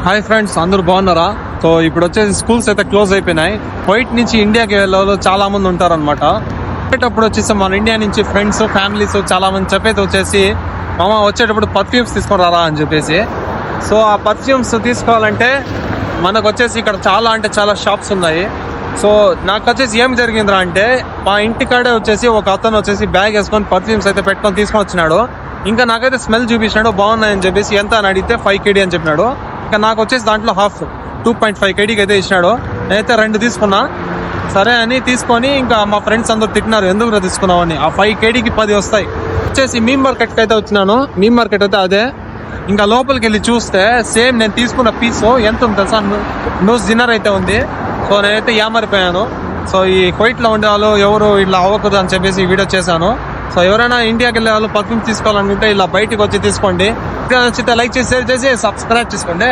Hi friends, అందరూ బాగున్నారా? So ఇప్పుడు వచ్చేసి స్కూల్స్ అయితే క్లోజ్ అయిపోయినాయి. కువైట్ నుంచి ఇండియాకి వెళ్ళే వాళ్ళు చాలా మంది ఉంటారనమాట. వచ్చేటప్పుడు వచ్చేసి మన ఇండియా నుంచి ఫ్రెండ్స్, ఫ్యామిలీస్ చాలా మంది చెప్పేది వచ్చేసి మామ వచ్చేటప్పుడు పర్ఫ్యూమ్స్ తీసుకొని రారా అని చెప్పేసి. సో ఆ పర్ఫ్యూమ్స్ తీసుకోవాలంటే మనకు వచ్చేసి ఇక్కడ చాలా షాప్స్ ఉన్నాయి. సో నాకు వచ్చేసి ఏం జరిగిందిరా అంటే, మా ఇంటికాడే వచ్చేసి ఒక అతను వచ్చేసి బ్యాగ్ వేసుకొని పర్ఫ్యూమ్స్ అయితే పెట్టుకొని తీసుకొని వచ్చినాడు. ఇంకా నాకైతే స్మెల్ చూపించినాడు, బాగున్నాయని చెప్పేసి ఎంత అని అడిగితే 5 kg అని చెప్పినాడు. ఇంకా నాకు వచ్చేసి దాంట్లో హాఫ్ 2.5 kgకి అయితే ఇచ్చినాడు. నేనైతే 2 తీసుకున్నా. సరే అని తీసుకొని ఇంకా మా ఫ్రెండ్స్ అందరూ తిట్టినారు, ఎందుకు తీసుకున్నావు అని. ఆ 5 kgకి 10 వస్తాయి. వచ్చేసి మీమ్ మార్కెట్కి అయితే వచ్చినాను. మీమ్ మార్కెట్ అయితే అదే. ఇంకా లోపలికి వెళ్ళి చూస్తే సేమ్ నేను తీసుకున్న పీస్ ఎంత ఉంది తెలుసా, నూస్ డిన్నర్ అయితే ఉంది. సో నేనైతే ఏమరిపోయాను. సో ఈ కువైట్లో ఉండే వాళ్ళు ఎవరు ఇట్లా అవ్వకూడదు అని చెప్పేసి వీడియో చేశాను. సో ఎవరైనా ఇండియాకి వెళ్ళే వాళ్ళు పర్ఫ్యూమ్ తీసుకోవాలనుకుంటే ఇలా బయటకు వచ్చి తీసుకోండి. నచ్చితే లైక్ చేసి, షేర్ చేసి, సబ్స్క్రైబ్ చేసుకోండి.